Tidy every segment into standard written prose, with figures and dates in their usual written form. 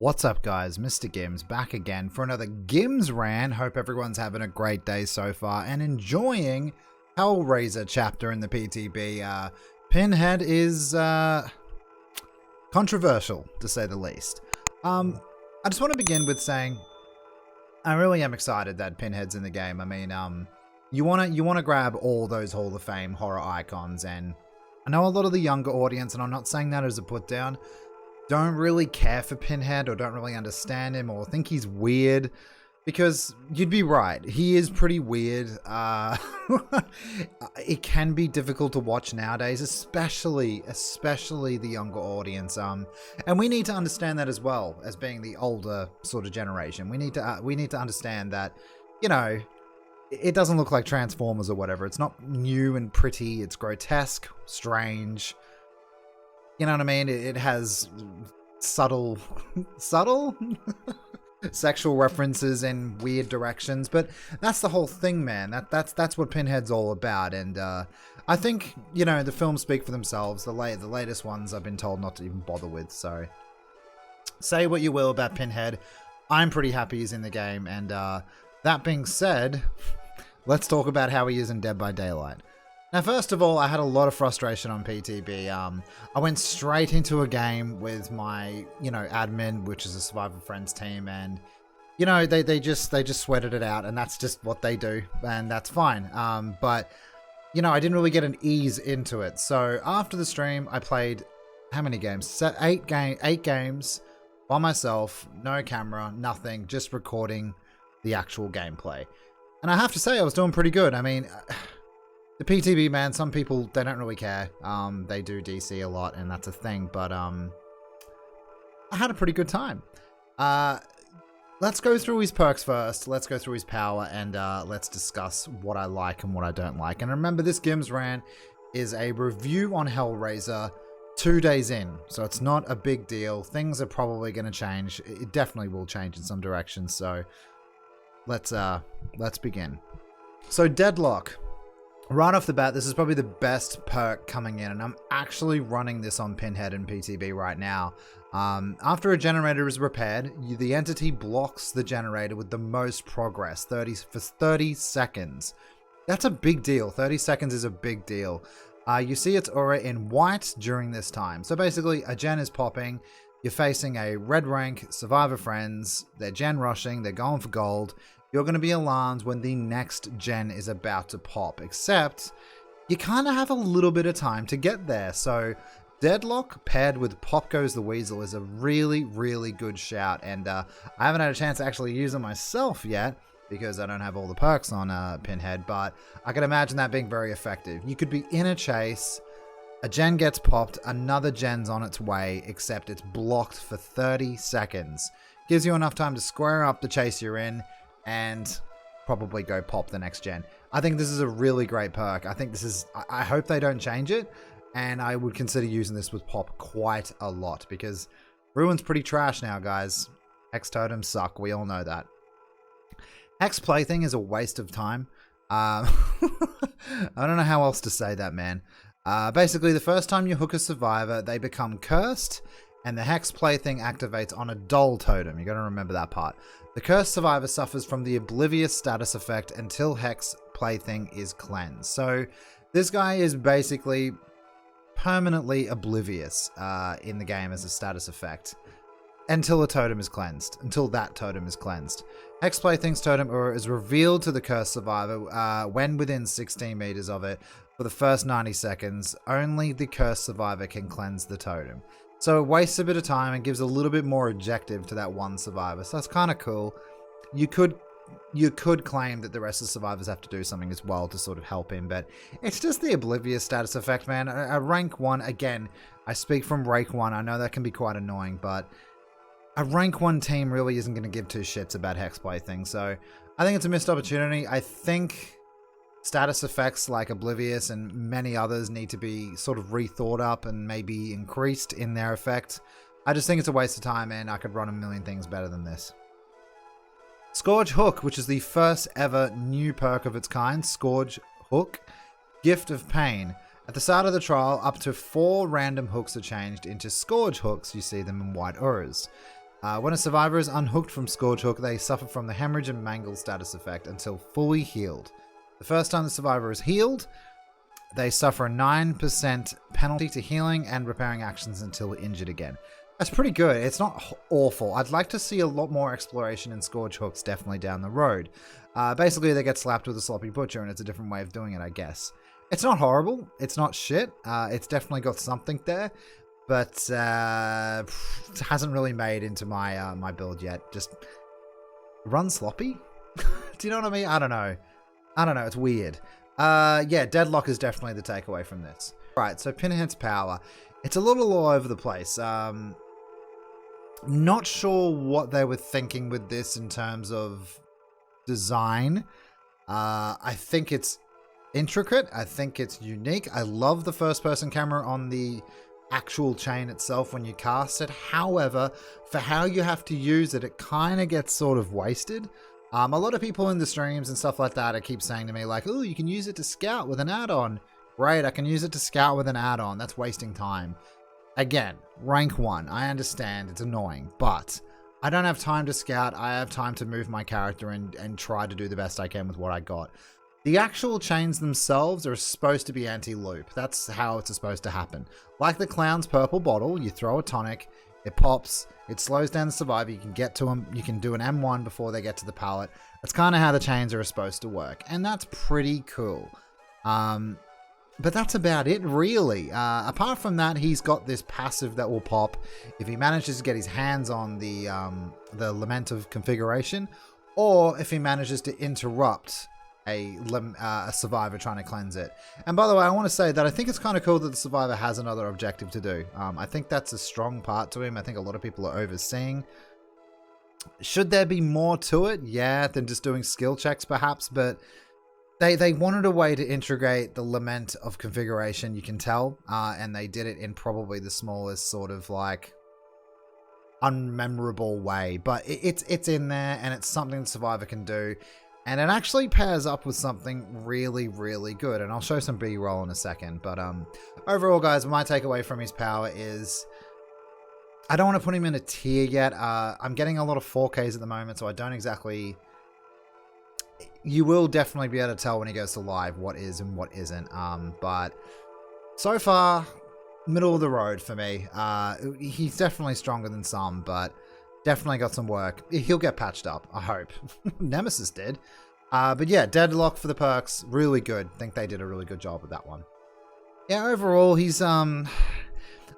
What's up guys, MrGimms back again for another GimmsRant. Hope everyone's having a great day so far and enjoying Hellraiser chapter in the PTB. Pinhead is controversial to say the least. I just want to begin with saying I really am excited that Pinhead's in the game. I mean, you wanna grab all those Hall of Fame horror icons, and I know a lot of the younger audience, and I'm not saying that as a put down, don't really care for Pinhead or don't really understand him or think he's weird, because you'd be right, he is pretty weird. It can be difficult to watch nowadays, especially the younger audience, and we need to understand that as well, as being the older sort of generation. We need to understand that, you know, it doesn't look like Transformers or whatever. It's not new and pretty, it's grotesque, strange. You know what I mean? It has subtle sexual references in weird directions, but that's the whole thing, man. That's what Pinhead's all about. And I think, you know, the films speak for themselves. The latest ones I've been told not to even bother with. So say what you will about Pinhead, I'm pretty happy he's in the game. And that being said, let's talk about how he is in Dead by Daylight. Now, first of all, I had a lot of frustration on PTB. I went straight into a game with my, you know, admin, which is a Survivor Friends team, and, you know, they just sweated it out, and that's just what they do, and that's fine. But, you know, I didn't really get an ease into it. So after the stream, I played how many games? Eight games by myself, no camera, nothing, just recording the actual gameplay. And I have to say, I was doing pretty good. I mean, the PTB, man, some people, they don't really care. They do DC a lot, and that's a thing, but I had a pretty good time. Let's go through his perks first. Let's go through his power, and let's discuss what I like and what I don't like. And remember, this GimmsRant is a review on Hellraiser 2 days in, so it's not a big deal. Things are probably going to change. It definitely will change in some directions, so let's begin. So, Deadlock. Right off the bat, this is probably the best perk coming in, and I'm actually running this on Pinhead and PTB right now. After a generator is repaired, the entity blocks the generator with the most progress, for 30 seconds. That's a big deal. 30 seconds is a big deal. You see its aura in white during this time. So basically, a gen is popping, you're facing a red rank Survivor Friends, they're gen rushing, they're going for gold. You're going to be alarmed when the next gen is about to pop, except you kind of have a little bit of time to get there. So Deadlock paired with Pop Goes the Weasel is a really, really good shout. And I haven't had a chance to actually use it myself yet because I don't have all the perks on Pinhead, but I can imagine that being very effective. You could be in a chase, a gen gets popped, another gen's on its way, except it's blocked for 30 seconds. Gives you enough time to square up the chase you're in and probably go pop the next gen. I think this is a really great perk. I think this is, I hope they don't change it, and I would consider using this with pop quite a lot, because Ruin's pretty trash now, guys. Hex totems suck, we all know that. Hex plaything is a waste of time. I don't know how else to say that, man. Basically, the first time you hook a survivor, they become cursed, and the Hex plaything activates on a dull totem. You gotta remember that part. The cursed survivor suffers from the oblivious status effect until Hex plaything is cleansed. So this guy is basically permanently oblivious in the game as a status effect until a totem is cleansed. Until that totem is cleansed. Hex plaything's totem aura is revealed to the cursed survivor when within 16 meters of it for the first 90 seconds. Only the cursed survivor can cleanse the totem. So it wastes a bit of time and gives a little bit more objective to that one survivor. So that's kind of cool. You could claim that the rest of the survivors have to do something as well to sort of help him, but it's just the oblivious status effect, man. A rank 1, again, I speak from rank 1. I know that can be quite annoying, but a rank 1 team really isn't going to give two shits about Hex plaything. So I think it's a missed opportunity. I think status effects like Oblivious and many others need to be sort of rethought up and maybe increased in their effect. I just think it's a waste of time, and I could run a million things better than this. Scourge Hook, which is the first ever new perk of its kind. Scourge Hook, Gift of Pain. At the start of the trial, up to 4 random hooks are changed into Scourge hooks. You see them in white auras. When a survivor is unhooked from Scourge Hook, they suffer from the hemorrhage and mangle status effect until fully healed. The first time the survivor is healed, they suffer a 9% penalty to healing and repairing actions until injured again. That's pretty good. It's not awful. I'd like to see a lot more exploration in Scourge Hooks definitely down the road. Basically, they get slapped with a sloppy butcher, and it's a different way of doing it, I guess. It's not horrible. It's not shit. It's definitely got something there, but it hasn't really made into my my build yet. Just run sloppy? Do you know what I mean? I don't know. It's weird. Yeah, Deadlock is definitely the takeaway from this. Right, so Pinhead's power. It's a little all over the place. Not sure what they were thinking with this in terms of design. I think it's intricate. I think it's unique. I love the first-person camera on the actual chain itself when you cast it. However, for how you have to use it, it kind of gets sort of wasted. A lot of people in the streams and stuff like that keep saying to me like, oh, you can use it to scout with an add-on. Right, I can use it to scout with an add-on. That's wasting time. Again, rank 1. I understand it's annoying, but I don't have time to scout. I have time to move my character and try to do the best I can with what I got. The actual chains themselves are supposed to be anti-loop. That's how it's supposed to happen. Like the clown's purple bottle, you throw a tonic, it pops, it slows down the survivor, you can get to them, you can do an M1 before they get to the pallet. That's kind of how the chains are supposed to work, and that's pretty cool. But that's about it, really. Apart from that, he's got this passive that will pop if he manages to get his hands on the Lament of configuration, or if he manages to interrupt a survivor trying to cleanse it. And by the way, I want to say that I think it's kind of cool that the survivor has another objective to do. I think that's a strong part to him. I think a lot of people are overseeing. Should there be more to it? Yeah, than just doing skill checks, perhaps, but They wanted a way to integrate the Lament of configuration, you can tell, and they did it in probably the smallest sort of like unmemorable way, but it's in there and it's something the survivor can do, and it actually pairs up with something really, really good, and I'll show some B-roll in a second. But overall, guys, my takeaway from his power is I don't want to put him in a tier yet. I'm getting a lot of 4Ks at the moment, so I don't exactly... You will definitely be able to tell when he goes to live what is and what isn't. But so far, middle of the road for me. He's definitely stronger than some, but definitely got some work. He'll get patched up, I hope. Nemesis did. But yeah, Deadlock for the perks, really good. Think they did a really good job with that one. Yeah, overall, he's a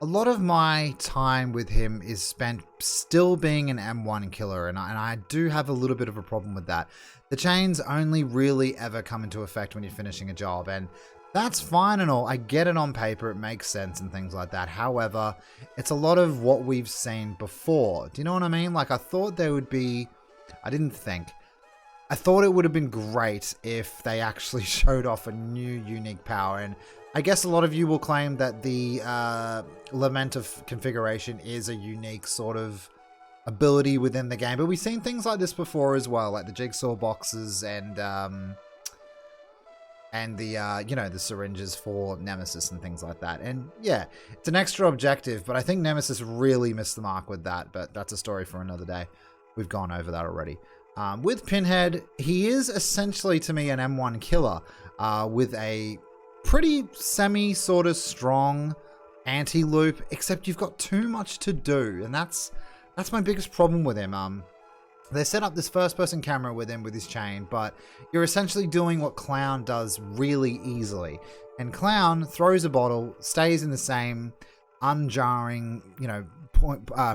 lot of my time with him is spent still being an M1 killer, and I do have a little bit of a problem with that. The chains only really ever come into effect when you're finishing a job, and that's fine and all. I get it on paper, it makes sense and things like that. However, it's a lot of what we've seen before. Do you know what I mean? Like, I thought there would be... I thought it would have been great if they actually showed off a new unique power, and I guess a lot of you will claim that the Lament of configuration is a unique sort of ability within the game, but we've seen things like this before as well, like the jigsaw boxes and the you know, the syringes for Nemesis and things like that. And yeah, it's an extra objective, but I think Nemesis really missed the mark with that, but that's a story for another day. We've gone over that already. With Pinhead, he is essentially to me an M1 killer with a pretty semi sort of strong anti-loop, except you've got too much to do, and that's my biggest problem with him. They set up this first-person camera with him with his chain, but you're essentially doing what Clown does really easily. And Clown throws a bottle, stays in the same unjarring, you know,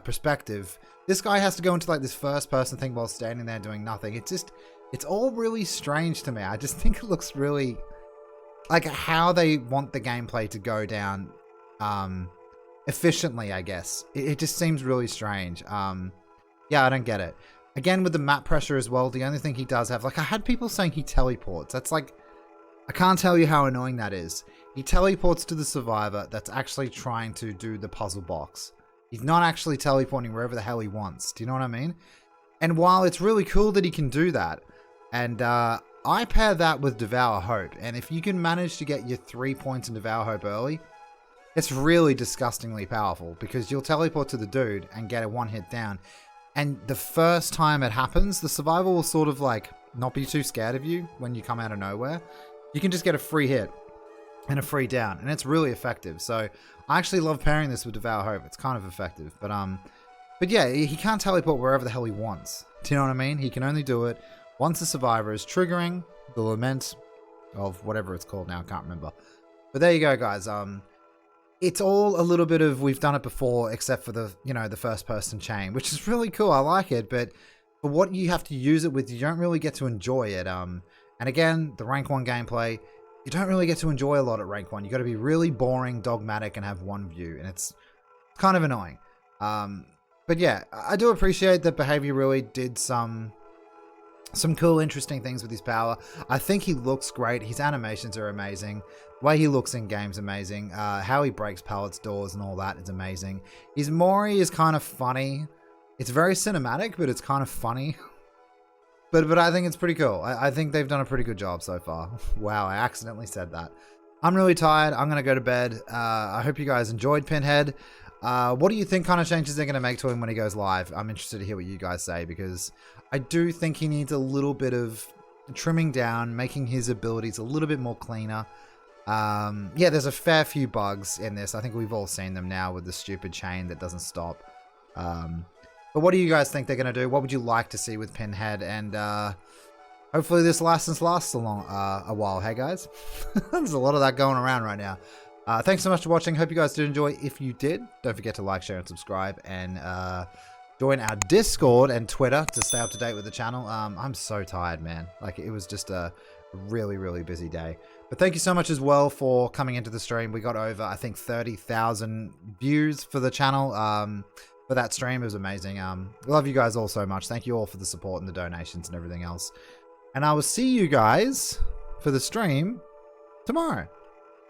perspective. This guy has to go into like this first-person thing while standing there doing nothing. It's all really strange to me. I just think it looks really like how they want the gameplay to go down efficiently, I guess. It just seems really strange. Yeah, I don't get it. Again, with the map pressure as well, the only thing he does have, like, I had people saying he teleports. That's like, I can't tell you how annoying that is. He teleports to the survivor that's actually trying to do the puzzle box. He's not actually teleporting wherever the hell he wants. Do you know what I mean? And while it's really cool that he can do that, and I pair that with Devour Hope, and if you can manage to get your 3 points in Devour Hope early, it's really disgustingly powerful, because you'll teleport to the dude and get a one hit down, And the first time it happens, the survivor will sort of like not be too scared of you when you come out of nowhere. You can just get a free hit and a free down, and it's really effective. So I actually love pairing this with Devour Hope. It's kind of effective. But yeah, he can't teleport wherever the hell he wants. Do you know what I mean? He can only do it once the survivor is triggering the lament of whatever it's called now. I can't remember. But there you go, guys. It's all a little bit of we've done it before, except for the, you know, the first person chain, which is really cool. I like it, but for what you have to use it with, you don't really get to enjoy it. And again, the rank 1 gameplay, you don't really get to enjoy a lot at rank 1. You got to be really boring, dogmatic, and have one view, and it's kind of annoying. But yeah, I do appreciate that Behavior really did some cool, interesting things with his power. I think he looks great. His animations are amazing. The way he looks in game's amazing. How he breaks pallets, doors, and all that is amazing. His Mori is kind of funny. It's very cinematic, but it's kind of funny. But I think it's pretty cool. I think they've done a pretty good job so far. Wow, I accidentally said that. I'm really tired. I'm going to go to bed. I hope you guys enjoyed Pinhead. What do you think kind of changes they're going to make to him when he goes live? I'm interested to hear what you guys say, because I do think he needs a little bit of trimming down, making his abilities a little bit more cleaner. Yeah, there's a fair few bugs in this. I think we've all seen them now with the stupid chain that doesn't stop. But what do you guys think they're going to do? What would you like to see with Pinhead? And hopefully this license lasts a while. Hey, guys? There's a lot of that going around right now. Thanks so much for watching. Hope you guys did enjoy. If you did, don't forget to like, share, and subscribe. And join our Discord and Twitter to stay up to date with the channel. I'm so tired, man. Like, it was just a really, really busy day. But thank you so much as well for coming into the stream. We got over, I think, 30,000 views for the channel. For that stream. It was amazing. Love you guys all so much. Thank you all for the support and the donations and everything else. And I will see you guys for the stream tomorrow.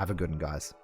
Have a good one, guys.